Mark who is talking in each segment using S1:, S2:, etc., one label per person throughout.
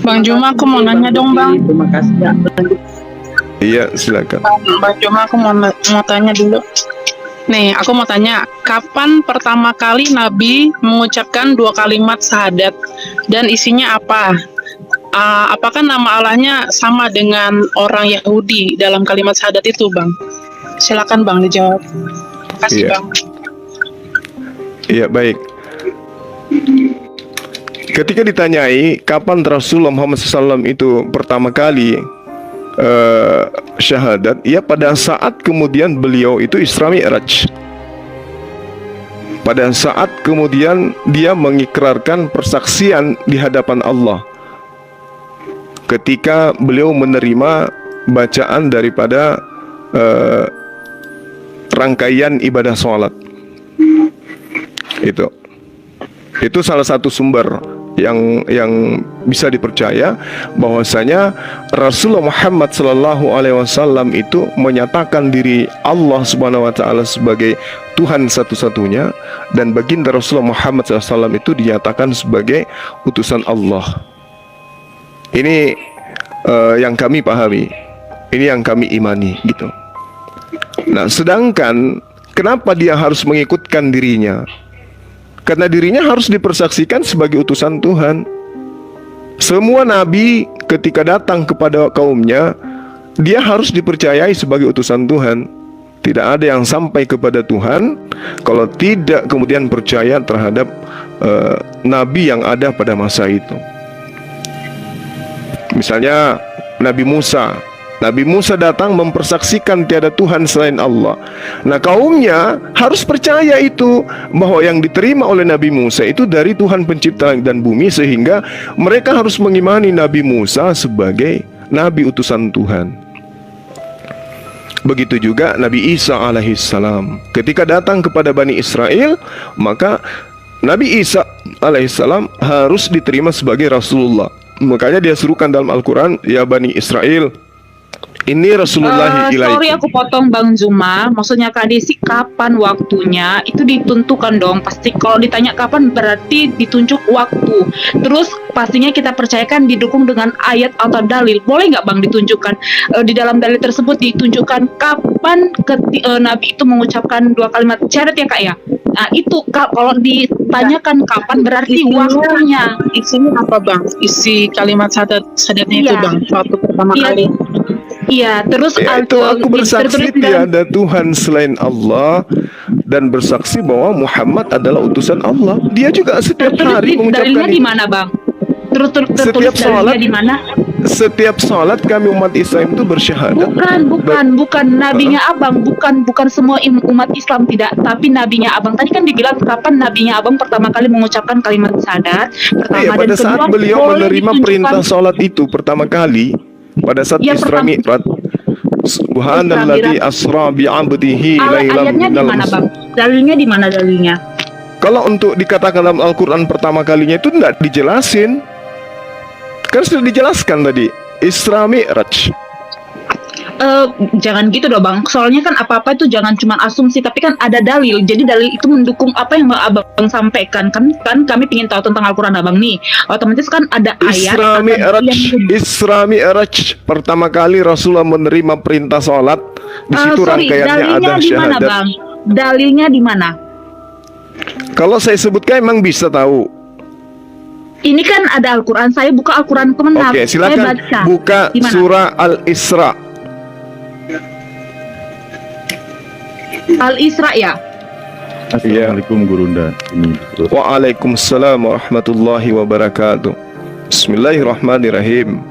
S1: Bang Juma, aku mau nanya dong, Bang.
S2: Terima kasih ya.
S3: Iya, silakan.
S1: Bang Juma, aku mau tanya dulu. Nih, aku mau tanya, kapan pertama kali Nabi mengucapkan 2 kalimat syahadat dan isinya apa? Apakah nama Allahnya sama dengan orang Yahudi dalam kalimat syahadat itu, Bang? Silakan, Bang, dijawab. Terima kasih,
S3: Iya.
S1: Bang.
S3: Iya, baik. Ketika ditanyai kapan Rasulullah Muhammad SAW itu pertama kali syahadat, ya pada saat kemudian beliau itu Isra Mi'raj. Pada saat kemudian dia mengikrarkan persaksian di hadapan Allah, ketika beliau menerima bacaan daripada rangkaian ibadah sholat. Itu salah satu sumber yang bisa dipercaya bahwasanya Rasulullah Muhammad SAW itu menyatakan diri Allah Subhanahu wa taala sebagai Tuhan satu-satunya, dan baginda Rasulullah Muhammad SAW itu dinyatakan sebagai utusan Allah. Ini yang kami pahami, ini yang kami imani gitu. Nah, sedangkan kenapa dia harus mengikutkan dirinya? Karena dirinya harus dipersaksikan sebagai utusan Tuhan. Semua nabi ketika datang kepada kaumnya, dia harus dipercayai sebagai utusan Tuhan. Tidak ada yang sampai kepada Tuhan kalau tidak kemudian percaya terhadap nabi yang ada pada masa itu. Misalnya Nabi Musa. Nabi Musa datang mempersaksikan tiada Tuhan selain Allah. Nah, kaumnya harus percaya itu, bahwa yang diterima oleh Nabi Musa itu dari Tuhan pencipta langit dan bumi, sehingga mereka harus mengimani Nabi Musa sebagai Nabi utusan Tuhan. Begitu juga Nabi Isa alaihissalam. Ketika datang kepada Bani Israel, maka Nabi Isa alaihissalam harus diterima sebagai Rasulullah. Makanya dia serukan dalam Al-Quran, ya Bani Israel, ini Rasulullah ilaikum.
S4: Sorry aku potong Bang Zuma. Maksudnya Kak Desi, kapan waktunya itu ditentukan dong. Pasti kalau ditanya kapan berarti ditunjuk waktu. Terus pastinya kita percayakan didukung dengan ayat atau dalil. Boleh nggak Bang ditunjukkan di dalam dalil tersebut ditunjukkan kapan Nabi itu mengucapkan 2 kalimat syahadat ya Kak ya? Nah itu Kak, kalau ditanyakan kapan berarti waktunya.
S1: Isinya apa, Bang? Isi kalimat syahadatnya itu, Bang, waktu pertama kali.
S4: Iya, terus
S3: yaitu aku bersaksi tiada Tuhan selain Allah dan bersaksi bahwa Muhammad adalah utusan Allah. Dia juga setiap hari mengucapkan
S4: dalilnya di mana, Bang?
S3: Setiap sholat
S4: di mana?
S3: Setiap sholat kami umat Islam itu bersyahadat.
S4: Bukan nabinya Abang, bukan semua umat Islam tidak, tapi nabinya Abang. Tadi kan dibilang kapan nabinya Abang pertama kali mengucapkan kalimat syahadat pertama,
S3: Iya, pada
S4: dan
S3: saat
S4: kedua,
S3: beliau menerima perintah sholat itu pertama kali, pada saat
S4: ya,
S3: Isra Mi'raj. Subhanalladzi asra bi'abdihi lailam
S4: ayatnya di
S3: minal
S4: mana,
S3: masjid.
S4: Bang? Dalilnya di mana dalilnya?
S3: Kalau untuk dikatakan dalam Al-Quran pertama kalinya itu tidak dijelasin. Kan sudah dijelaskan tadi, Isra Mi'raj.
S4: Jangan gitu dong Bang. Soalnya kan apa-apa itu jangan cuma asumsi, tapi kan ada dalil. Jadi dalil itu mendukung apa yang Abang sampaikan. Kan kami ingin tahu tentang Al-Quran Abang nih. Otomatis kan ada ayat
S3: Isra Mi'raj pertama kali Rasulullah menerima perintah sholat. Di situ rangkaiannya ada syahadat.
S4: Bang? Dalilnya di mana?
S3: Kalau saya sebutkan emang bisa tahu.
S4: Ini kan ada Al-Quran. Saya buka Al-Quran Kemenang.
S3: Oke, silakan buka surah Al-Isra.
S4: Al-Isra ya.
S5: Assalamualaikum Gurunda.
S3: Waalaikumsalam warahmatullahi wabarakatuh. Bismillahirrahmanirrahim.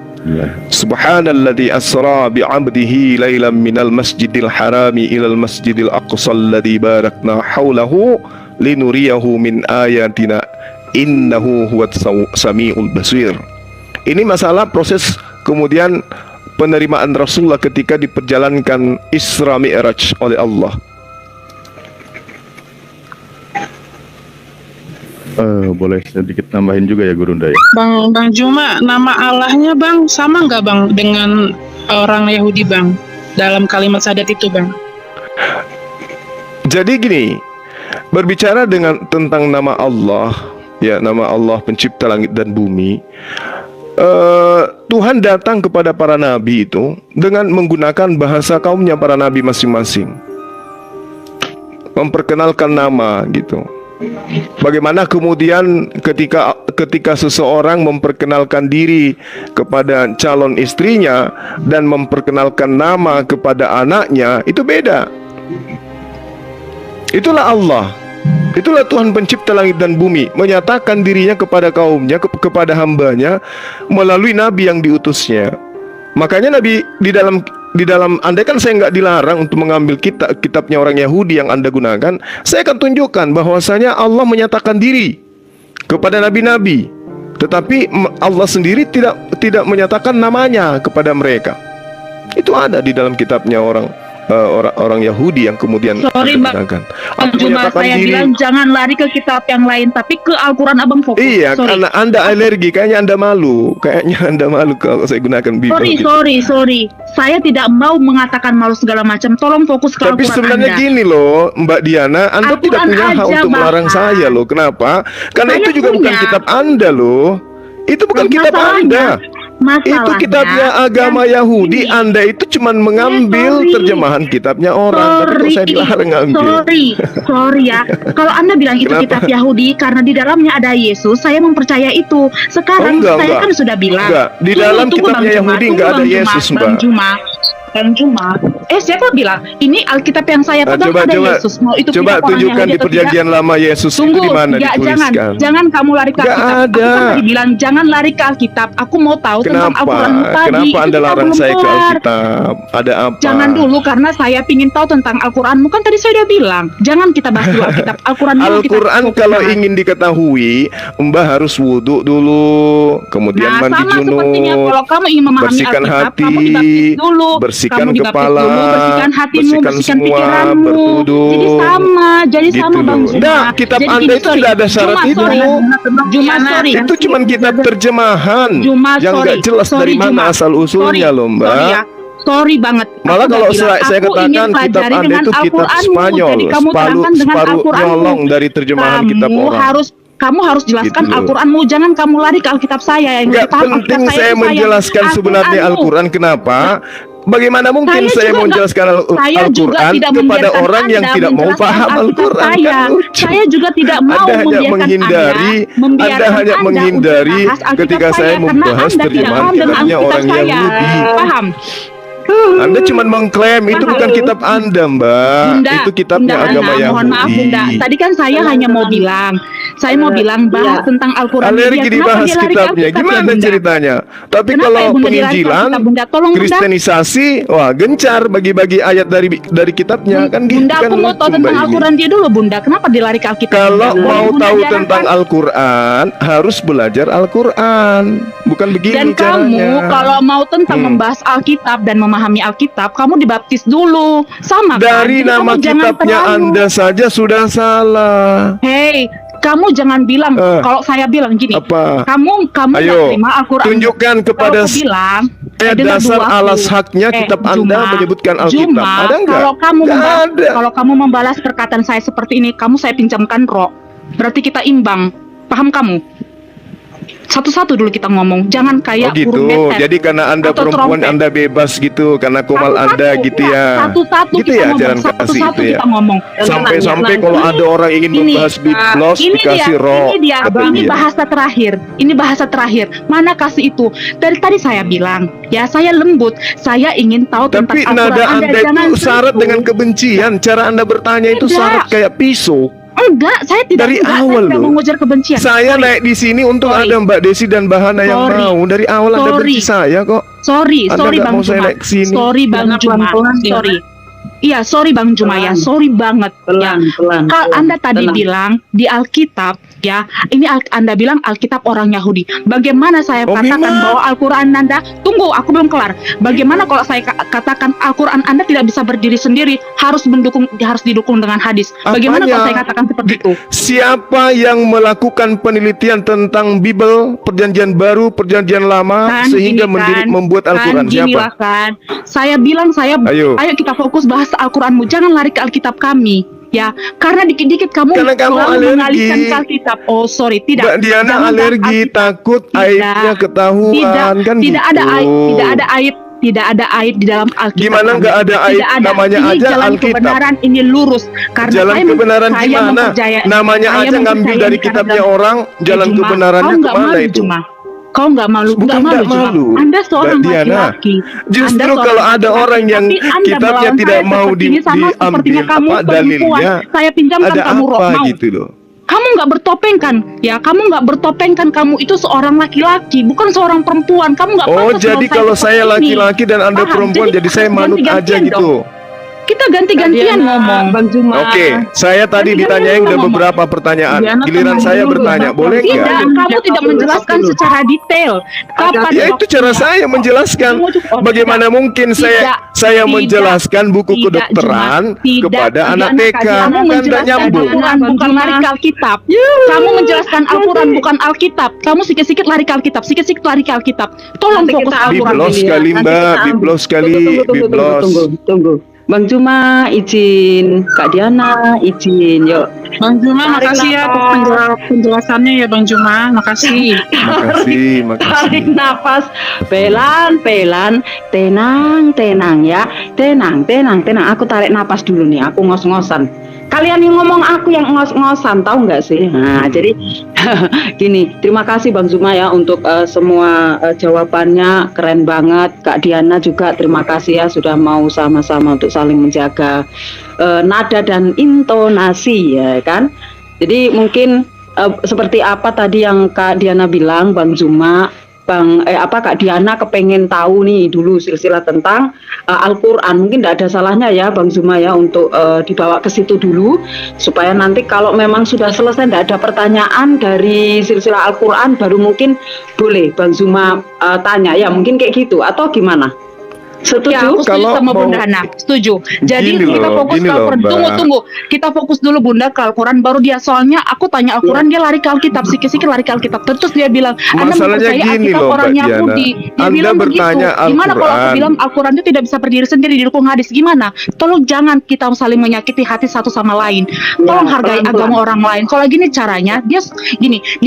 S3: Subhanalladzi asra bi'abdihi lailan minal masjidil harami ilal masjidil aqsa alladzi barakna haulahu linuriyahu min ayatina innahu huwas samiul basir. Ini masalah proses kemudian penerimaan Rasulullah ketika diperjalankan Isra Mi'raj oleh Allah.
S5: Boleh sedikit nambahin juga ya Gurunda ya.
S1: Bang Juma, nama Allahnya Bang sama nggak Bang dengan orang Yahudi Bang dalam kalimat syahadat itu Bang?
S3: Jadi gini, berbicara tentang nama Allah, ya nama Allah pencipta langit dan bumi, Tuhan datang kepada para nabi itu dengan menggunakan bahasa kaumnya para nabi masing-masing, memperkenalkan nama gitu. Bagaimana kemudian ketika seseorang memperkenalkan diri kepada calon istrinya dan memperkenalkan nama kepada anaknya, itu beda. Itulah Allah. Itulah Tuhan pencipta langit dan bumi, menyatakan dirinya kepada kaumnya, kepada hambanya melalui nabi yang diutusnya. Makanya Nabi di dalam andai kan saya nggak dilarang untuk mengambil kitabnya orang Yahudi yang Anda gunakan, saya akan tunjukkan bahwasanya Allah menyatakan diri kepada nabi-nabi, tetapi Allah sendiri tidak menyatakan namanya kepada mereka. Itu ada di dalam kitabnya orang Yahudi yang kemudian
S4: Sorry,
S3: digunakan.
S4: Bang Juma, saya bilang jangan lari ke kitab yang lain, tapi ke Al-Quran Abang fokus.
S3: Iya,
S4: Sorry.
S3: karena Anda alergi, kayaknya Anda malu kalau saya gunakan Bible.
S4: Sorry. Saya tidak mau mengatakan malu segala macam. Tolong fokus ke
S3: Tapi
S4: Al-Quran
S3: sebenarnya
S4: Anda.
S3: gini loh, Mbak Diana, Anda tidak
S4: Al-Quran
S3: punya hak
S4: aja,
S3: untuk melarang
S4: Bang.
S3: saya loh. Kenapa? Karena
S4: Saya
S3: itu juga bukan
S4: punya.
S3: kitab Anda loh. Itu bukan kitab Anda. Itu kitabnya agama Yahudi. Anda itu cuma mengambil
S4: sorry.
S3: terjemahan kitabnya orang. Tapi kok saya dilarang ngambil?
S4: Sorry ya. Kalau Anda bilang itu
S3: Kenapa?
S4: kitab Yahudi karena di dalamnya ada Yesus, saya mempercaya itu. Sekarang
S3: Oh, enggak,
S4: saya
S3: enggak.
S4: kan sudah bilang.
S3: Enggak. Di dalam kitabnya
S4: Bang Juma,
S3: Yahudi enggak ada
S4: Bang Juma,
S3: Yesus, Mbak.
S4: Bang Juma. Siapa bilang? Ini Alkitab yang saya pegang ada Yesus. Mau itu
S3: coba
S4: kitab orang
S3: tunjukkan
S4: Yahudi
S3: di
S4: atau
S3: perjanjian lama Yesus
S4: Tunggu,
S3: itu di mana
S4: enggak,
S3: dituliskan?
S4: jangan kamu lari ke
S3: Enggak
S4: Alkitab. Aku
S3: ada.
S4: kan tadi bilang jangan lari ke Alkitab. Aku mau tahu tentang
S3: Kenapa?
S4: Al-Quranmu tadi.
S3: Kenapa
S4: Itu
S3: Anda
S4: kita
S3: larang
S4: belum
S3: saya ke
S4: kelar.
S3: Alkitab? Ada apa?
S4: Jangan dulu karena saya pingin tahu tentang Al-Quranmu. Kan tadi saya udah bilang jangan kita bahas dulu Alkitab. Al-Quran dulu kita
S3: Al-Quran
S4: fokus
S3: kalau
S4: bahas.
S3: ingin diketahui, Mbah harus wudhu dulu, kemudian
S4: Nah,
S3: mandi
S4: sama sepertinya
S3: junub,
S4: kalau kamu ingin memahami
S3: bersihkan
S4: Alkitab,
S3: hati,
S4: kamu dibaptis dulu.
S3: bersihkan
S4: Kamu dibaptis
S3: kepala,
S4: dulu, bersihkan hatimu,
S3: bersihkan
S4: bersihkan
S3: semua,
S4: pikiranmu.
S3: berwudu.
S4: Jadi
S3: Gitu
S4: sama Bang
S3: loh.
S4: Juma.
S3: Nah, kitab
S4: Jadi
S3: Anda
S4: gini,
S3: itu
S4: sorry.
S3: tidak ada syarat
S4: Juma,
S3: itu.
S4: sorry. Juma, sorry.
S3: Itu cuman kitab terjemahan
S4: Juma,
S3: yang
S4: sorry.
S3: nggak jelas
S4: Sorry,
S3: dari mana
S4: Juma.
S3: asal usulnya
S4: Sorry.
S3: loh, Mbak.
S4: Sorry ya. Sorry banget.
S3: Malah
S4: Aku
S3: kalau
S4: udah bilang,
S3: saya
S4: aku
S3: katakan
S4: ingin
S3: kitab
S4: pelajari
S3: Anda
S4: dengan
S3: itu kitab
S4: Al-Quranmu.
S3: Spanyol,
S4: Jadi kamu terangkan dengan
S3: separuh
S4: Al-Quranmu.
S3: nyolong dari terjemahan kitab orang.
S4: Kamu harus jelaskan
S3: Gitu loh.
S4: Al-Quranmu. Jangan kamu lari ke Alkitab saya yang
S3: Nggak
S4: lebih paham
S3: penting
S4: Alkitab
S3: saya
S4: itu
S3: menjelaskan sebenarnya
S4: Al-Quranmu.
S3: Al-Quran. Kenapa? Bagaimana mungkin saya
S4: juga
S3: menjelaskan
S4: saya juga
S3: Al-Quran
S4: tidak
S3: kepada
S4: membiarkan
S3: orang yang
S4: Anda
S3: tidak mau
S4: menjelaskan
S3: paham
S4: Alkitab
S3: Al-Quran?
S4: saya.
S3: Kan lucu.
S4: Saya juga tidak mau
S3: Anda hanya
S4: membiarkan
S3: menghindari,
S4: Anda
S3: Anda hanya
S4: untuk
S3: menghindari
S4: membahas Alkitab
S3: ketika saya
S4: karena
S3: membahas
S4: Anda tidak
S3: terjemahan
S4: paham dengan
S3: kitabnya
S4: Alkitab
S3: orang
S4: saya.
S3: Yahudi.
S4: Paham?
S3: Anda cuma mengklaim itu
S4: Paham.
S3: bukan kitab Anda, Mbak.
S4: Bunda,
S3: Itu kitabnya
S4: Bunda
S3: agama
S4: Ana,
S3: Yahudi.
S4: mohon maaf Bunda. Tadi kan saya hanya mau bilang, bahas tentang Al-Quran.
S3: Alergi
S4: Dia,
S3: dibahas
S4: kenapa dia lari ke
S3: kitabnya.
S4: Alkitab ya,
S3: Gimana
S4: Bunda?
S3: ceritanya? Tapi
S4: Kenapa
S3: kalau
S4: ya, Bunda, dilari ke
S3: penginjilan,
S4: Alkitab, Bunda? Tolong, Bunda.
S3: Kristenisasi, wah gencar bagi-bagi ayat dari kitabnya kan gitu.
S4: Bunda,
S3: Kan
S4: aku mau
S3: lucu,
S4: tahu
S3: Mbak
S4: tentang
S3: ini.
S4: Al-Quran dia dulu, Bunda. Kenapa dilari ke Alkitab?
S3: Kalau
S4: Bunda?
S3: mau
S4: Bunda
S3: tahu
S4: diarahkan.
S3: tentang Al-Quran, harus belajar Al-Quran. Bukan begini
S4: Dan kamu
S3: caranya.
S4: kalau mau tentang membahas Alkitab dan memahami Alkitab, kamu dibaptis dulu. Sama kan?
S3: Dari
S4: Jadi
S3: nama
S4: kamu jangan
S3: kitabnya
S4: terlalu-
S3: Anda saja sudah salah.
S4: Hei, kamu jangan bilang kalau saya bilang gini.
S3: Apa?
S4: Kamu nggak
S3: Ayo,
S4: terima Al-Quran.
S3: tunjukkan kepada
S4: Kalau aku bilang,
S3: ayat
S4: dengar
S3: dasar
S4: dulu aku.
S3: alas haknya kitab Anda
S4: Juma,
S3: menyebutkan Alkitab.
S4: Juma,
S3: Ada nggak?
S4: Kalau kamu
S3: Nggak
S4: membalas,
S3: ada.
S4: kalau kamu membalas perkataan saya seperti ini, kamu saya pinjamkan roh. Berarti kita imbang. Paham kamu? Satu-satu dulu kita ngomong. Jangan
S3: Oh
S4: kayak
S3: gitu.
S4: burung betet.
S3: Jadi karena Anda
S4: Atau
S3: perempuan
S4: trompet.
S3: Anda bebas gitu, karena komal
S4: Satu-satu,
S3: Anda gitu
S4: iya,
S3: ya.
S4: Satu-satu
S3: Gitu
S4: kita
S3: ya
S4: ngomong.
S3: jalan kasih
S4: Satu-satu
S3: itu ya.
S4: kita ngomong.
S3: Sampai-sampai kalau ada orang ingin
S4: Ini,
S3: membahas Big Boss
S4: ini
S3: dikasih roh.
S4: ini dia,
S3: kata
S4: ini
S3: dia.
S4: bahasa terakhir. Ini bahasa terakhir. Mana kasih itu? Dari tadi saya bilang, ya saya lembut. Saya ingin tahu
S3: Tapi
S4: tentang Al-Quran.
S3: nada Anda
S4: jangan
S3: itu syarat
S4: sentuh.
S3: dengan kebencian. Cara Anda bertanya itu
S4: Tidak.
S3: syarat kayak pisau.
S4: Enggak, saya tidak.
S3: Dari
S4: enggak,
S3: awal
S4: saya tidak
S3: loh.
S4: mengujar kebencian.
S3: Saya
S4: Sorry.
S3: naik di sini untuk
S4: Sorry.
S3: ada Mbak Desi dan Bahana yang
S4: Sorry.
S3: mau. Dari awal Anda
S4: Sorry.
S3: benci saya kok.
S4: Sorry
S3: Anda
S4: Bang
S3: nggak mau saya
S4: Juma.
S3: naik ke sini.
S4: Sorry Bang
S1: Jangan
S4: Juma.
S1: pelan-pelan,
S4: Sorry. Iya, sorry Bang Juma ya. Sorry banget. Ya.
S1: Pelan.
S4: Kalau Anda tadi
S1: Tenang.
S4: bilang di Alkitab, ya, ini Anda bilang Alkitab orang Yahudi. Bagaimana saya
S3: Oh,
S4: katakan
S3: memang.
S4: bahwa Al-Quran Anda, tunggu, aku belum kelar. Bagaimana kalau saya katakan Al-Quran Anda tidak bisa berdiri sendiri, harus didukung dengan hadis. Bagaimana
S3: Apanya?
S4: kalau saya katakan seperti itu?
S3: Siapa yang melakukan penelitian tentang Bible, Perjanjian Baru, Perjanjian Lama,
S4: Kan,
S3: sehingga
S4: gini kan,
S3: membuat Al-Quran?
S4: ginilah
S3: Siapa?
S4: kan. Saya bilang
S3: Ayo.
S4: ayo kita fokus bahas Al-Quranmu. Jangan lari ke Alkitab kami. Ya, karena dikit-dikit kamu
S3: Karena kamu
S4: selalu
S3: alergi.
S4: mengalihkan ke Alkitab. Oh, sorry, tidak.
S3: Mbak Diana
S4: Jangan bahas
S3: alergi,
S4: Alkitab.
S3: takut
S4: Tidak.
S3: aibnya ketahuan kan
S4: Tidak
S3: gitu.
S4: ada aib, tidak ada aib di dalam Alkitab.
S3: Gimana nggak ada aib?
S4: Tidak ada.
S3: Namanya
S4: Ini
S3: aja
S4: jalan
S3: Alkitab.
S4: kebenaran, ini lurus. Karena
S3: Jalan kebenaran
S4: saya
S3: gimana?
S4: mempercaya-
S3: Namanya
S4: saya
S3: aja ngambil
S4: mempercayai
S3: dari
S4: karena
S3: kitabnya
S4: dalam-
S3: orang, jalan
S4: Juma,
S3: kebenarannya
S4: kau nggak
S3: kemana
S4: malu,
S3: itu?
S4: Juma? Kau nggak malu?
S3: Bukan
S4: Nggak malu,
S3: nggak
S4: Juma.
S3: malu.
S4: Anda seorang
S3: Mbak Diana,
S4: laki-laki.
S3: Justru
S4: Anda seorang
S3: kalau ada
S4: laki-laki,
S3: orang yang
S4: tapi Anda
S3: kitabnya
S4: melawan
S3: tidak
S4: saya
S3: mau
S4: seperti ini, sama sepertinya
S3: diambil
S4: kamu
S3: apa
S4: perempuan.
S3: dalilnya,
S4: Saya pinjamkan
S3: ada
S4: kamu rok,
S3: apa
S4: mau?
S3: gitu loh.
S4: Kamu nggak bertopeng kan? Ya, kamu nggak bertopeng kan? Kamu itu seorang laki-laki, bukan seorang perempuan. Kamu nggak
S3: Oh,
S4: pantas
S3: jadi
S4: melawan
S3: kalau
S4: seperti
S3: saya
S4: ini.
S3: laki-laki dan Anda
S4: Paham?
S3: perempuan, jadi saya
S4: harus
S3: manut aja
S4: ganti-gantian
S3: gitu.
S4: dong. Kita ganti-gantian ngomong.
S2: Bang Juma.
S3: Oke, saya tadi
S4: Nanti
S3: ditanyain
S4: kita
S3: ada
S4: ngomong.
S3: beberapa pertanyaan.
S1: Diana,
S3: Giliran
S1: tenang
S3: saya
S1: dulu,
S3: bertanya,
S1: Bang.
S3: boleh
S4: Tidak,
S3: nggak?
S4: kamu tidak menjelaskan secara detail. Kapan
S3: Ya itu cara
S4: waktunya?
S3: saya menjelaskan.
S4: Oh,
S3: Bagaimana
S4: tidak.
S3: mungkin saya
S4: Tidak.
S3: menjelaskan buku
S4: Tidak,
S3: kedokteran
S4: Juma. Tidak.
S3: kepada
S4: Tidak,
S3: anak TK?
S4: Kamu
S3: Kan tidak
S4: menjelaskan
S3: nyambung.
S4: Al-Quran bukan lari ke Alkitab. Kamu menjelaskan Al-Quran bukan Alkitab. Kamu sikit-sikit lari ke Alkitab, sikit-sikit lari ke Alkitab. Tolong
S2: Nanti
S4: fokus
S2: kita
S4: Al-Quran.
S3: Biblos
S2: Nanti
S3: sekali
S2: kita
S3: Mbak,
S2: ambil.
S3: biblos sekali, biblos.
S2: Tunggu. Bang Juma izin, Kak Diana izin, yuk.
S1: Bang Juma,
S2: Tarik
S1: makasih ya
S2: nafas.
S1: penjelasannya ya Bang Juma, makasih.
S3: Makasih,
S2: Tarik
S3: makasih.
S2: nafas, pelan, tenang ya, tenang. Aku tarik nafas dulu nih, aku ngos-ngosan. Kalian yang ngomong, aku yang ngos-ngosan, tahu nggak sih? Nah, jadi gini, terima kasih Bang Zuma ya untuk semua jawabannya, keren banget. Kak Diana juga terima kasih ya sudah mau sama-sama untuk saling menjaga nada dan intonasi ya kan. Jadi mungkin seperti apa tadi yang Kak Diana bilang, Bang Zuma, Kak Diana kepengen tahu nih dulu silsilah tentang Al-Quran. Mungkin tidak ada salahnya ya Bang Zuma ya untuk dibawa ke situ dulu, supaya nanti kalau memang sudah selesai tidak ada pertanyaan dari silsilah Al-Quran, baru mungkin boleh Bang Zuma tanya ya, mungkin kayak gitu atau gimana?
S4: Ya,
S2: Setuju?
S4: aku setuju
S3: Kalau
S4: sama
S3: mau-
S4: Bunda Hana. Setuju. Jadi
S3: Gini
S4: kita
S3: loh,
S4: fokus
S3: gini
S4: ke
S3: loh,
S4: Al-Quran.
S3: Mbak.
S4: Tunggu. Kita fokus dulu Bunda ke Al-Quran, baru dia. Soalnya aku tanya Al-Quran, dia lari ke Alkitab, sikit-sikit lari ke Alkitab. Terus dia bilang, Anda
S3: Masalahnya
S4: mempercayai
S3: gini
S4: Alkitab
S3: loh, Mbak
S4: orang
S3: Diana.
S4: Yahudi. Dia
S3: Anda
S4: bilang
S3: bertanya
S4: begitu. Gimana kalau aku
S3: Al-Quran?
S4: bilang Al-Quran itu tidak bisa berdiri sendiri, didukung hadis? Gimana? Tolong jangan kita saling menyakiti hati satu sama lain. Tolong hargai
S2: pelan-pelan.
S4: agama orang lain. Kalau gini caranya, dia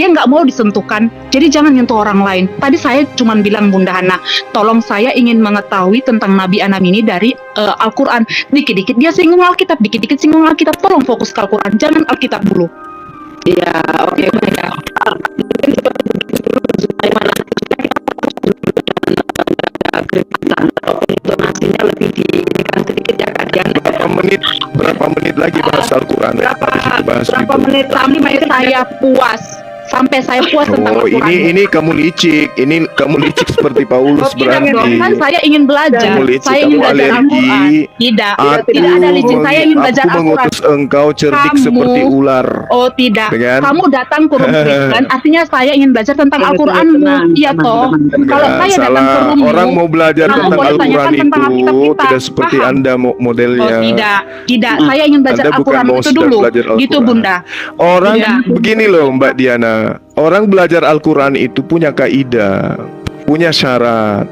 S4: nggak mau disentuhkan. Jadi jangan nyentuh orang lain. Tadi saya cuma bilang Bunda Hana, tolong saya ingin mengetahui tentang Nabi Anam ini dari Al-Quran. Dikit-dikit dia singgung Alkitab, dikit-dikit singgung Alkitab. Tolong fokus ke Al-Quran, jangan Alkitab dulu.
S2: Ya, oke baik. Mungkin seperti itu dulu supaya intonasinya lebih diinginkan sedikit ya Kak Diana.
S3: Berapa menit lagi bahas Al-Quran?
S2: Berapa menit
S4: Sampai saya puas. Sampai saya puas tentang
S3: Oh,
S4: Al-Quran.
S3: ini kamu licik seperti Paulus
S4: Tidak dong,
S3: berarti.
S4: kan saya ingin belajar.
S3: Kamu licik,
S4: Saya ingin
S3: kamu
S4: belajar
S3: alergi.
S4: Al-Quran. Tidak ada licik. Saya ingin belajar
S3: Aku
S4: Al-Quran.
S3: mengutus engkau cerdik
S4: Kamu-
S3: seperti ular.
S4: Oh tidak,
S3: Dengan?
S4: kamu datang ke room Kristen, artinya saya ingin belajar tentang Al-Quranmu. Iya toh. Kalau
S3: Enggak,
S4: saya datang ke
S3: salah.
S4: roommu,
S3: Orang mau belajar
S4: kamu
S3: tentang
S4: boleh
S3: Al-Quran
S4: tanyakan tentang
S3: itu
S4: Alkitab kita.
S3: tidak seperti
S4: Paham?
S3: Anda modelnya.
S4: Oh tidak. Saya ingin belajar
S3: Anda bukan
S4: Al-Quran
S3: mau
S4: itu
S3: sedang
S4: dulu.
S3: belajar Al-Quran.
S4: Gitu Bunda.
S3: Orang
S4: Iya.
S3: begini loh Mbak Diana. Orang belajar Al-Quran itu punya kaidah, punya syarat.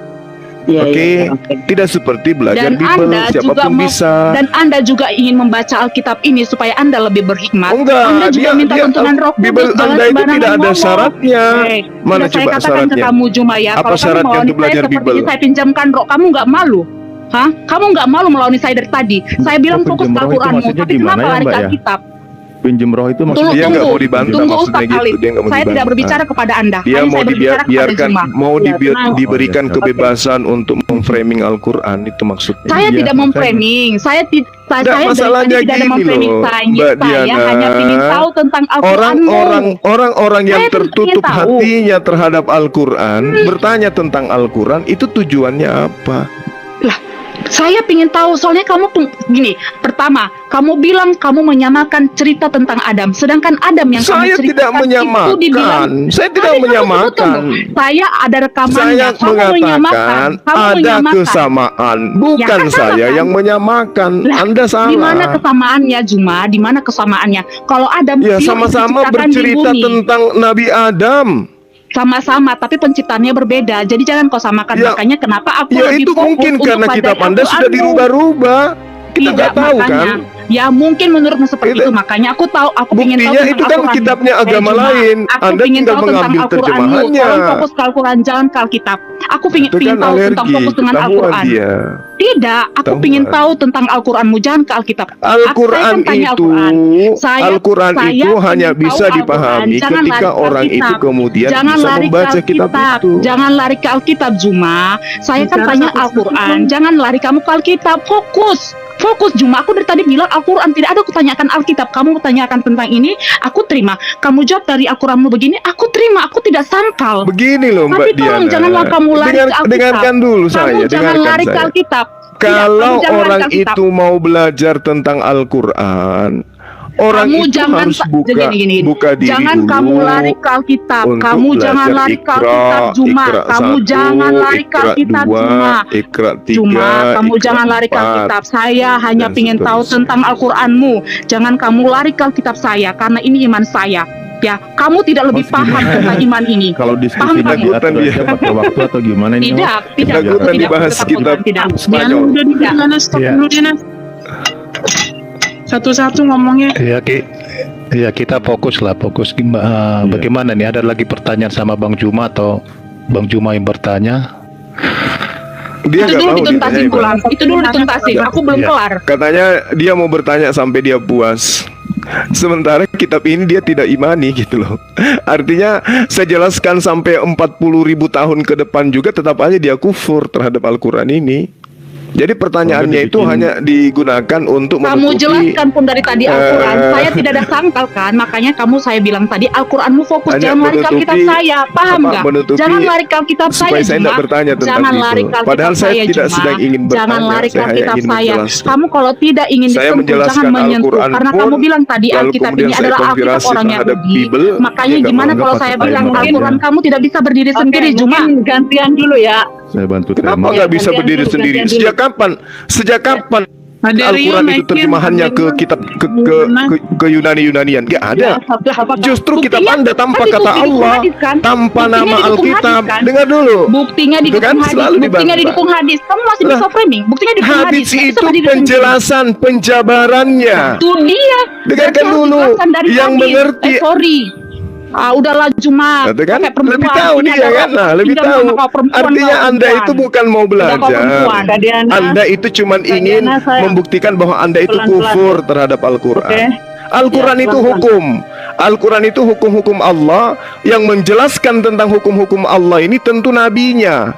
S2: Iya,
S3: Oke,
S2: iya, oke.
S3: tidak seperti belajar
S4: Dan
S3: Bible,
S4: Anda juga
S3: siapapun bisa.
S4: Dan Anda juga ingin membaca Alkitab ini supaya Anda lebih berhikmat.
S3: Oh, enggak,
S4: Anda juga minta tuntunan Roh Kudus.
S3: Bible
S4: Jangan
S3: Anda itu
S4: sembarangan
S3: tidak ada
S4: ngomong.
S3: syaratnya. Mana
S4: Sudah saya
S3: coba
S4: katakan ke
S3: syaratnya?
S4: kamu Juma ya,
S3: Apa
S4: kalau kamu
S3: syaratnya
S4: melawan
S3: untuk
S4: saya
S3: belajar
S4: seperti
S3: Bible?
S4: saya pinjamkan roh, kamu nggak malu? Hah? Kamu nggak malu melawan saya dari tadi? Saya bilang
S5: Oh,
S4: fokus
S5: pinjam
S4: ke
S5: roh itu
S4: Al-Quranmu,
S5: maksudnya
S4: tapi
S5: gimana
S4: kenapa
S5: ya,
S4: lari
S5: Mbak
S4: ke
S5: ya?
S4: Alkitab?
S5: Pinjem roh itu maksudnya
S3: Dia nggak mau dibantah
S4: Tunggu
S3: maksudnya
S4: Ustaz
S3: gitu.
S4: Alif.
S3: Dia nggak mau
S4: Saya tidak
S3: dibantah.
S4: berbicara kepada Anda.
S3: Dia
S4: Hanya
S3: mau
S4: saya berbicara kepada
S3: biarkan
S4: Juma.
S3: mau
S2: Iya, tenang.
S3: diberikan
S5: Oh, iya,
S3: kebebasan untuk memframing Al-Quran itu maksudnya.
S4: Saya
S5: Iya,
S4: tidak
S5: makanya.
S4: memframing. Saya
S3: Nggak,
S4: dari tadi
S3: masalahnya
S4: tidak ada
S3: gini
S4: memframing.
S3: loh,
S4: Saya
S3: Mbak Diana.
S4: hanya ingin tahu tentang Al-Quranmu.
S3: Orang-orang yang
S4: Saya
S3: tertutup
S4: ingin tahu.
S3: hatinya terhadap Al-Quran bertanya tentang Al-Quran itu tujuannya apa?
S4: Saya ingin tahu, soalnya kamu gini. Pertama, kamu bilang kamu menyamakan cerita tentang Adam, sedangkan Adam yang
S3: Saya
S4: kamu
S3: tidak
S4: ceritakan
S3: menyamakan.
S4: itu dibilang.
S3: Saya tidak
S4: Tadi kamu
S3: menyamakan.
S4: sebutkan, Saya ada rekamannya.
S3: Saya
S4: Kamu
S3: mengatakan
S4: menyamakan. Kamu
S3: ada
S4: menyamakan.
S3: kesamaan, bukan
S4: Ya,
S3: saya
S4: kan?
S3: yang menyamakan.
S4: Lah,
S3: Anda salah.
S4: Di mana kesamaannya, Juma? Di mana kesamaannya? Kalau Adam
S3: Ya
S4: pure
S3: sama-sama
S4: diciptakan di
S3: bercerita
S4: bumi.
S3: tentang Nabi Adam.
S4: Sama-sama, tapi penciptaannya berbeda. Jadi jangan kau samakan.
S3: Ya,
S4: Makanya kenapa aku
S3: Ya
S4: lebih
S3: itu
S4: fokus
S3: mungkin
S4: untuk
S3: karena
S4: belajar
S3: kitab Anda sudah
S4: Al-Quranmu.
S3: dirubah-rubah. Kita
S4: Tidak,
S3: nggak tahu
S4: makanya.
S3: kan?
S4: Ya mungkin menurutmu seperti itu, makanya aku pengen tahu
S3: Buktinya
S4: tentang
S3: itu kan
S4: Al-Quranmu.
S3: kitabnya agama
S4: Juma,
S3: lain.
S4: aku
S3: Anda
S4: pengen
S3: tinggal
S4: tahu tentang
S3: mengambil
S4: Al-Quranmu.
S3: terjemahannya.
S4: Tolong fokus ke Al-Quran, jangan ke Alkitab. Aku
S3: Itu
S4: pengen
S3: kan
S4: tahu tentang
S3: alergi,
S4: fokus dengan
S3: ketahuan
S4: Al-Quran.
S3: dia.
S4: Tidak, aku
S3: Ketahuan.
S4: pengen tahu tentang Al-Quranmu, jangan ke Alkitab.
S3: Al-Quran
S4: Saya kan tanya
S3: itu,
S4: Saya-
S3: Al-Quran
S4: saya
S3: itu
S4: pengen
S3: hanya
S4: tahu
S3: bisa
S4: Al-Quran,
S3: dipahami
S4: jangan
S3: ketika
S4: lari ke
S3: orang itu
S4: Alkitab.
S3: kemudian
S4: Jangan
S3: bisa
S4: lari ke
S3: membaca kitab
S4: Alkitab.
S3: itu.
S4: Jangan lari ke Alkitab, Juma. Saya kan
S1: Bicara
S4: tanya
S1: satu-satu.
S4: Al-Quran. Jangan lari kamu ke Alkitab. Fokus, Juma. Aku dari tadi bilang Al-Quran, tidak ada aku tanyakan Alkitab. Kamu tanyakan tentang ini, aku terima. Kamu jawab dari Al-Quranmu begini, aku terima. Aku tidak sangkal.
S3: Begini loh Mbak
S4: Tapi tolong
S3: Diana.
S4: janganlah kamu lari ke Alkitab.
S3: Dengarkan dulu
S4: Kamu
S3: saya,
S4: jangan
S3: dengarkan
S4: lari ke
S3: saya.
S4: Alkitab. Tidak,
S3: Kalau
S4: kamu jangan lari
S3: orang
S4: ke Alkitab.
S3: itu mau belajar tentang Al-Quran, orang
S4: Kamu
S3: itu
S4: jangan
S3: harus buka diri
S4: jangan
S3: dulu.
S4: kamu lari ke Alkitab.
S3: untuk
S4: Kamu jangan
S3: belajar
S4: lari ke
S3: Iqra,
S4: Alkitab, Juma.
S3: Iqra
S4: Kamu
S3: 1,
S4: jangan lari ke
S3: Iqra
S4: Alkitab,
S3: 2,
S4: Juma.
S3: Iqra 3,
S4: Juma, kamu
S3: Iqra
S4: jangan lari ke
S3: 4.
S4: Alkitab. Saya hanya
S3: dan
S4: ingin tahu
S3: seterusnya.
S4: tentang Al-Quranmu. Jangan kamu lari ke Alkitab saya, karena ini iman saya. Ya, kamu tidak lebih
S5: Maksudnya
S4: paham
S5: gimana?
S4: tentang iman ini.
S5: Kalau
S4: Paham
S5: diskusinya
S4: kamu?
S3: Ketakutan
S5: diatur
S3: dia.
S5: aja pakai waktu atau gimana ini?
S4: Tidak,
S3: Ketakutan dibahas
S4: ketakutan,
S3: kitab
S4: tidak.
S3: Spanyol.
S1: Diana, udah
S4: Tidak.
S1: Diana, stop
S6: Iya.
S1: dulu Diana. Satu-satu ngomongnya.
S6: Ya kita fokus bagaimana nih, ada lagi pertanyaan sama Bang Juma atau Bang Juma yang bertanya?
S3: Dia
S4: Itu
S3: nggak
S4: dulu
S3: mau
S4: dituntasin
S3: ditanyain,
S4: pulang.
S3: Bang.
S4: Itu dulu dituntasin. Aku belum
S6: Iya.
S4: kelar.
S3: Katanya dia mau bertanya sampai dia puas. Sementara kitab ini dia tidak imani gitu loh. Artinya saya jelaskan sampai 40.000 tahun ke depan juga tetap aja dia kufur terhadap Al-Quran ini. Jadi pertanyaannya itu
S5: dibikin-
S3: hanya digunakan untuk
S4: Kamu
S3: menutupi.
S4: jelaskan pun dari tadi Al-Quran.
S3: Eh.
S4: Saya tidak ada sangkal kan. Makanya saya bilang tadi Al-Quranmu fokus.
S3: Hanya
S4: Jangan lari ke
S3: menutupi-
S4: Alkitab saya. Paham
S3: apa,
S4: nggak?
S3: menutupi
S4: Jangan lari ke Alkitab saya,
S3: supaya saya
S4: Juma.
S3: tidak bertanya tentang
S4: Jangan
S3: itu.
S4: lari ke Alkitab
S3: Padahal saya tidak
S4: Juma.
S3: sedang ingin bertanya,
S4: Jangan lari ke
S3: saya hanya
S4: Alkitab
S3: ingin
S4: saya.
S3: menjelaskan.
S4: Kamu kalau tidak ingin
S3: Saya
S4: disentuh,
S3: menjelaskan
S4: jangan menyentuh.
S3: Al-Quran
S4: Karena
S3: pun,
S4: kamu bilang tadi
S3: lalu
S4: Alkitab
S3: kemudian
S4: ini
S3: saya
S4: adalah Alkitab
S3: konfirmasi
S4: orang
S3: terhadap
S4: Yahudi.
S3: Bible,
S4: Makanya
S3: dia nggak
S4: gimana
S3: menganggap
S4: kalau
S3: pakai
S4: saya bilang
S3: Bible.
S4: Al-Quran kamu tidak bisa berdiri sendiri, Juma?
S2: gantian dulu ya.
S5: Saya bantu
S3: Kenapa
S5: tema.
S3: nggak bisa
S2: gantian
S3: berdiri
S2: dulu,
S3: sendiri?
S2: gantian
S3: Sejak kapan? Sejak kapan
S1: Ada Rio
S3: Al-Quran itu
S1: naikin,
S3: terjemahannya
S1: ada
S3: ke
S1: Rio.
S3: kitab ke Yunani-Yunanian? Nggak ada. Justru kitab
S4: Buktinya-
S3: Anda tanpa
S4: kan
S3: kata
S4: didukung
S3: Allah,
S4: hadis, kan?
S3: tanpa
S4: Buktinya
S3: nama
S4: didukung
S3: Alkitab.
S4: hadis, kan?
S3: Dengar dulu.
S4: Buktinya
S3: Itu
S4: didukung
S3: kan
S4: hadis.
S3: selalu
S4: Buktinya
S3: dibantah.
S4: didukung hadis. Kamu masih
S3: Lah,
S4: bisa framing. Buktinya didukung hadis.
S3: Hadis
S4: Kamu bisa
S3: itu
S4: berdiri sendiri.
S3: penjelasan, penjabarannya.
S4: Itu dia.
S3: Dengarkan
S4: Berarti harus
S3: dulu.
S4: dijelasan dari
S3: Yang
S4: hadis.
S3: mengerti.
S4: Sorry. Udahlah Juma.
S3: Itu kan
S4: Pakai perempuan.
S3: lebih tahu
S4: Ini
S3: dia
S4: ada
S3: kan,
S4: orang
S3: nah lebih
S4: tinggal
S3: tahu.
S4: sama kau perempuan,
S3: Artinya
S4: kau
S3: Anda
S4: perempuan.
S3: itu bukan mau
S4: Udah kau
S3: belajar.
S4: perempuan.
S2: Kak Diana.
S3: Anda itu cuman ingin
S2: Diana, sayang.
S3: membuktikan bahwa Anda itu
S2: Pelan-pelan.
S3: kufur terhadap Al-Quran.
S2: Oke.
S3: Al-Quran
S2: Ya,
S3: itu
S2: pelan-pelan.
S3: hukum. Al-Quran itu hukum-hukum Allah. Yang menjelaskan tentang hukum-hukum Allah ini tentu nabinya.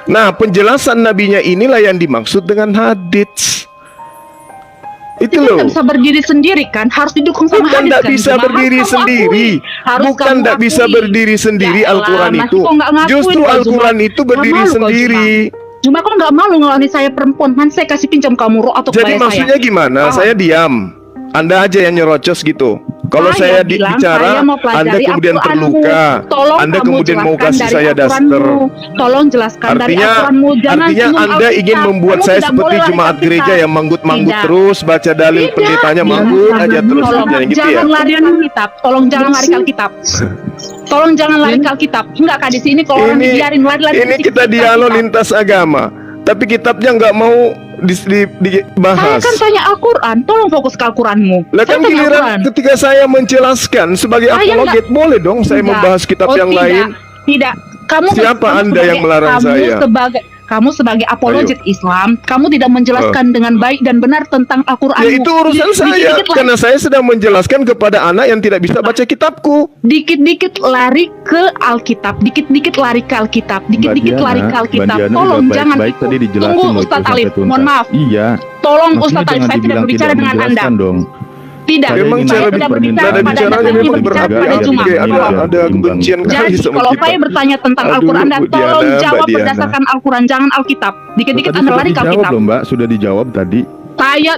S3: Nah, penjelasan nabinya inilah yang dimaksud dengan hadits. Itu
S4: Kita
S3: loh.
S4: nggak bisa berdiri sendiri kan, harus didukung sama
S3: Bukan
S4: hadis
S3: tidak
S4: kan,
S3: bisa
S4: Juma?
S3: berdiri
S4: Harus kamu
S3: sendiri.
S4: akui. Harus
S3: Bukan
S4: kamu
S3: tidak bisa
S4: akui.
S3: berdiri sendiri
S4: Ya elah,
S3: Al-Quran
S4: masih
S3: itu.
S4: kok nggak ngakuin
S3: Justru
S4: kau,
S3: Al-Quran
S4: Juma?
S3: itu
S4: Nggak
S3: berdiri
S4: malu kau,
S3: sendiri.
S4: Juma kok nggak malu ngelani saya perempuan, kan saya kasih pinjam kamu roh atau
S3: Jadi
S4: kebaya
S3: maksudnya
S4: saya.
S3: gimana?
S4: Paham?
S3: Saya diam. Anda aja yang nyerocos gitu. Kalau saya
S4: bilang,
S3: bicara,
S4: saya mau pelajari
S3: Anda kemudian
S4: Al-Quranmu.
S3: terluka.
S4: Tolong
S3: Anda
S4: kamu
S3: kemudian mau
S4: jelaskan
S3: kasih
S4: dari
S3: saya
S4: Al-Quranmu.
S3: daster.
S4: Tolong jelaskan dari
S3: Artinya,
S4: Al-Quranmu. Jangan
S3: artinya
S4: singgung
S3: Anda
S4: Alkitab.
S3: ingin membuat
S4: Kamu
S3: saya
S4: tidak
S3: seperti
S4: boleh lari
S3: jemaat
S4: Alkitab.
S3: gereja yang manggut-manggut
S4: Tidak.
S3: terus, baca dalil
S4: Tidak.
S3: pendetanya
S4: Tidak.
S3: manggut aja terus
S4: Tolong
S3: kerjanya gitu ya.
S4: jangan lari ke Alkitab. Tolong jangan lari ke Alkitab. Tolong jangan lari ke Alkitab. Enggak Kak, di sini kalau orang dibiarin lari-lari
S3: Ini
S4: ke
S3: kita
S4: Alkitab.
S3: dialog lintas agama, tapi kitabnya nggak mau
S4: Saya
S3: dibahas.
S4: kan tanya Al-Quran, tolong fokus ke Al-Quranmu.
S3: Lah kan
S4: Saya tanya
S3: giliran
S4: Al-Quran.
S3: ketika saya menjelaskan sebagai
S4: Saya
S3: apologet boleh dong saya
S4: Tidak.
S3: membahas kitab
S4: Oh,
S3: yang
S4: tidak.
S3: lain.
S4: Tidak.
S3: Siapa Anda yang melarang saya?
S4: Kamu sebagai apologet Islam, kamu tidak menjelaskan dengan baik dan benar tentang Al-Quran.
S3: Ya itu urusan saya, karena saya sedang menjelaskan kepada anak yang tidak bisa baca kitabku.
S4: Dikit-dikit lari ke Alkitab, dikit-dikit lari ke Alkitab, dikit-dikit
S5: Mbak
S4: lari ke
S5: Diana,
S4: Alkitab.
S5: Mbak Diana
S4: Tolong
S5: udah
S4: jangan
S5: baik-baik tadi dijelasin
S4: tunggu
S5: loh itu
S4: Ustadz
S5: sampai
S4: Alif,
S5: tuntas.
S4: mohon maaf.
S5: Iya.
S4: Tolong
S5: Maksudnya
S4: Ustadz Alif,
S5: jangan
S4: saya tidak
S5: dibilang
S4: berbicara dengan Anda.
S5: menjelaskan dong.
S4: Tidak,
S5: Saya
S3: Memang
S5: ingin
S3: cara
S4: saya tidak berbicara
S3: cara
S4: kepada Anda,
S3: bicaranya
S4: saya
S3: memang
S4: berbicara kepada
S3: berapi-api,
S4: Juma.
S3: kayak ada
S5: Imbang.
S3: kebencian kali
S4: Jadi
S3: sama
S4: kalau
S3: kita.
S4: saya bertanya tentang
S3: Aduh,
S4: Al-Quran, Anda
S3: Bu Diana,
S4: tolong
S3: Mbak
S4: jawab
S3: Diana.
S4: berdasarkan Al-Quran, jangan Alkitab. Dikit-dikit
S5: Tadi
S4: Anda
S5: sudah
S4: lari ke
S5: dijawab
S4: Alkitab.
S5: loh Mbak, sudah dijawab tadi.
S4: Saya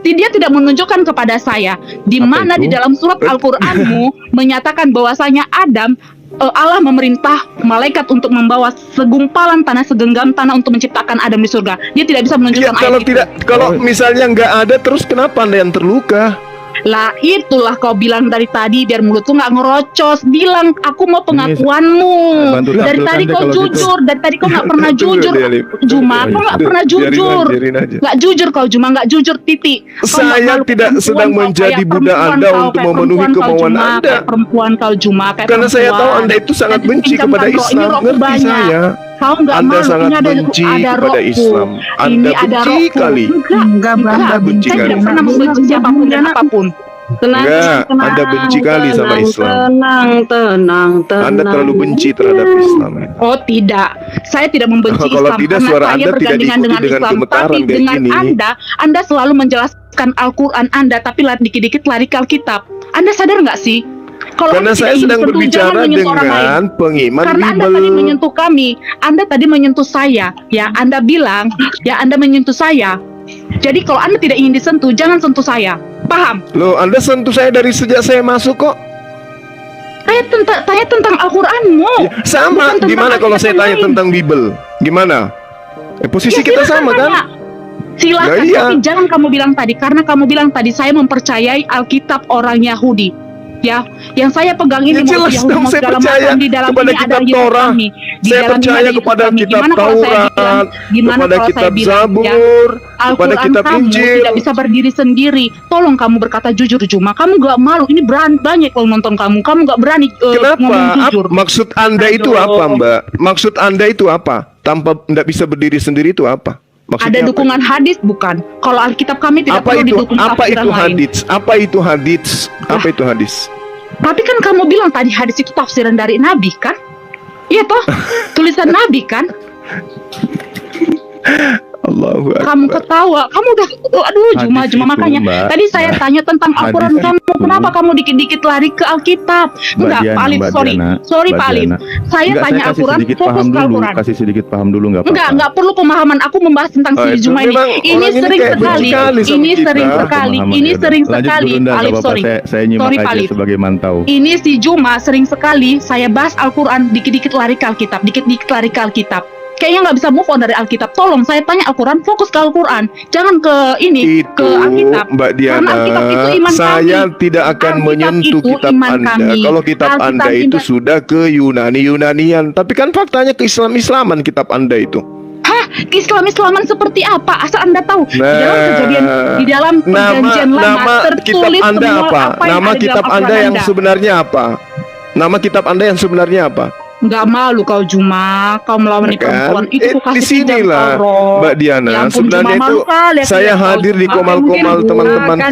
S4: dia tidak menunjukkan kepada saya di
S5: Apa
S4: mana
S5: itu?
S4: di dalam surat Al-Qur'anmu menyatakan bahwasanya Adam Allah memerintah malaikat untuk membawa segumpalan tanah, segenggam tanah untuk menciptakan Adam di surga. Dia tidak bisa
S3: Ya,
S4: menunjukkan
S3: kalau
S4: ayat
S3: tidak,
S4: itu.
S3: kalau misalnya nggak ada, terus kenapa Anda yang terluka?
S4: Lah itulah kau bilang dari tadi biar mulut tuh nggak ngerocos. Bilang aku mau pengakuanmu.
S5: bantu
S4: Dari
S5: tampilkan
S4: tadi
S5: deh
S4: kau
S5: kalau gitu.
S4: jujur. Dari tadi kau nggak pernah
S3: Tunggu
S4: jujur.
S3: dia, Lip.
S4: Juma, kau nggak pernah jujur.
S3: Biarin aja.
S4: Nggak jujur kau Juma, nggak jujur titik. Kau nggak
S3: Saya
S4: malu
S3: tidak
S4: perempuan
S3: sedang
S4: kau,
S3: menjadi
S4: kayak
S3: budak
S4: perempuan
S3: Anda
S4: kau,
S3: untuk
S4: kayak
S3: memenuhi
S4: perempuan kau,
S3: kemauan
S4: Juma,
S3: Anda.
S4: kayak perempuan kau Juma, kayak
S3: Karena saya tahu
S4: perempuan.
S3: Anda itu sangat
S4: Nanti
S3: benci
S4: pinjamkan
S3: kepada
S4: rok, ini
S3: Islam.
S4: rokku
S3: Ngerti
S4: banyak.
S3: saya.
S4: Kau nggak
S3: Anda
S4: malu,
S3: sangat
S4: ini ada,
S3: benci
S4: ada
S3: kepada
S4: rokku.
S3: Islam. Anda
S4: Ini ada
S3: benci
S4: rokku.
S3: kali.
S1: Enggak,
S3: Anda benci
S4: Saya
S3: kali.
S4: tidak pernah membenci siapapun dan apapun.
S3: Enggak, Anda benci kali sama Islam.
S2: Tenang.
S3: Anda terlalu benci terhadap Islam.
S4: Oh tidak, saya tidak membenci
S3: Kalau
S4: Islam
S3: tidak,
S4: karena
S3: suara
S4: saya
S3: Anda tidak
S4: bergandengan
S3: diikuti
S4: dengan
S3: dengan
S4: Islam.
S3: gemetaran
S4: Tapi
S3: kayak
S4: dengan
S3: gini.
S4: Anda selalu menjelaskan Al-Quran Anda, tapi dikit-dikit lari ke Alkitab. Anda sadar nggak sih? Kalau
S3: Karena
S4: Anda
S3: saya
S4: tidak
S3: sedang
S4: ingin sentuh, jangan
S3: berbicara
S4: menyentuh orang lain.
S3: dengan pengiman
S4: Karena Anda
S3: Bible.
S4: tadi menyentuh kami, Anda tadi menyentuh saya, ya Anda bilang, ya Anda menyentuh saya. Jadi kalau Anda tidak ingin disentuh, jangan sentuh saya. Paham?
S3: Loh, Anda sentuh saya dari sejak saya masuk kok.
S4: Tanya tentang Al-Quranmu.
S3: Ya, sama.
S4: Bukan tentang
S3: Gimana kalau saya
S4: Alkitab
S3: tanya
S4: lain.
S3: tentang Bible? Gimana? Posisi kita
S4: silakan
S3: sama kan?
S4: tanya. Silakan,
S3: Nah, iya.
S4: tapi jangan kamu bilang tadi, karena kamu bilang tadi saya mempercayai Alkitab orang Yahudi. Ya, yang saya pegang ini
S3: Ya, jelas
S4: Yahudi
S3: dong,
S4: mau
S3: saya
S4: segala
S3: percaya
S4: macam, di dalam
S3: kepada
S4: ini
S3: kitab
S4: ada Yesus
S3: Torah.
S4: kami. Di
S3: Saya
S4: dalam ini
S3: percaya
S4: ada Yesus
S3: kepada
S4: kami.
S3: kitab
S4: Gimana kalau saya bilang,
S3: Taurat,
S4: gimana
S3: kepada
S4: kalau saya
S3: kitab
S4: bilang, ya,
S3: Zabur, kepada
S4: Al-Quran
S3: kitab
S4: kamu
S3: Injil.
S4: tidak bisa berdiri sendiri. Tolong kamu berkata jujur Juma. Kamu gak malu? Ini banyak kalau nonton kamu. Kamu gak berani
S3: Kenapa?
S4: ngomong jujur.
S3: Maksud Anda itu
S4: Aduh.
S3: apa, Mbak? Maksud Anda itu apa? Tanpa tidak bisa berdiri sendiri itu apa? Maksudnya
S4: Ada
S3: apa?
S4: dukungan hadis bukan? Kalau Alkitab kami tidak
S3: Apa
S4: perlu
S3: itu?
S4: didukung
S3: Apa
S4: tafsiran
S3: itu
S4: lain.
S3: hadits? Apa itu hadits? Apa itu hadis?
S4: Tapi kan kamu bilang tadi hadis itu tafsiran dari Nabi kan? Iya toh? Tulisan Nabi kan?
S3: Allahu Akbar.
S4: Kamu ketawa, kamu udah, aduh Juma
S5: Hadis
S4: Juma
S5: itu,
S4: makanya
S5: Mbak.
S4: tadi saya tanya tentang
S5: Hadis
S4: Al-Quran kamu,
S5: itu.
S4: kenapa kamu dikit-dikit lari ke Alkitab? Enggak,
S5: Diana,
S4: Pak Alif,
S5: Mbak
S4: sorry,
S5: Diana,
S4: sorry
S5: Mbak
S4: Pak Alif.
S5: Diana.
S4: Saya
S5: Enggak,
S4: tanya
S5: kasih
S4: Al-Quran,
S5: sedikit
S4: fokus
S5: paham
S4: ke
S5: dulu,
S4: Al-Quran.
S5: kasih sedikit paham dulu nggak apa-apa.
S4: Enggak perlu pemahaman. Aku membahas tentang
S3: Oh,
S4: si
S3: itu
S4: Juma ini.
S3: memang
S4: Ini
S3: orang ini
S4: sering
S3: kayak
S4: sekali,
S3: benci kali sama
S4: ini
S3: kita.
S4: sering sekali,
S5: Pemahaman,
S4: ini
S5: ya udah.
S4: sering
S5: Lanjut
S4: sekali.
S5: dulu, nggak
S4: Alif,
S5: apa-apa.
S4: sorry.
S5: Saya nyimak
S4: Sorry,
S5: aja
S4: Alif.
S5: sebagai mantau.
S4: Ini si Juma sering sekali saya bahas Al-Quran, dikit-dikit lari ke Alkitab, dikit-dikit lari ke Alkitab. Kayaknya nggak bisa move on dari Alkitab. Tolong saya tanya Al-Quran, fokus ke Al-Quran, jangan ke ini,
S3: Itu
S4: ke Alkitab.
S3: Mbak
S4: Karena
S3: Diana,
S4: Alkitab itu iman
S3: saya
S4: kami.
S3: tidak akan
S4: Alkitab
S3: menyentuh
S4: itu
S3: kitab
S4: iman
S3: Anda.
S4: kami.
S3: Kalau kitab
S4: Alkitab
S3: Anda itu
S4: tidak-
S3: sudah ke Yunani-Yunanian. Tapi kan faktanya ke Islam-Islaman kitab Anda itu.
S4: Hah, Islam-Islaman seperti apa? Asal Anda tahu. Di dalam
S3: Nah,
S4: kejadian, di dalam perjanjian lama
S3: nama kitab
S4: tertulis
S3: Anda
S4: semua
S3: apa?
S4: yang
S3: Nama
S4: ada di
S3: kitab
S4: dalam
S3: Anda
S4: Al-Quran
S3: yang
S4: Anda.
S3: sebenarnya apa? Nama kitab Anda yang sebenarnya apa?
S4: Nggak malu kau Juma, kau melawan
S3: Kan?
S4: perempuan itu
S3: Di
S4: kasih
S3: sinilah,
S4: pinjam kau, Roh.
S3: Mbak Diana,
S4: Ya ampun,
S3: sebenarnya
S4: Juma,
S3: itu
S4: malu kali aku
S3: saya
S4: lihat kau,
S3: hadir di
S4: Juma.
S3: komal-komal
S4: Mungkin
S3: teman-teman
S4: kan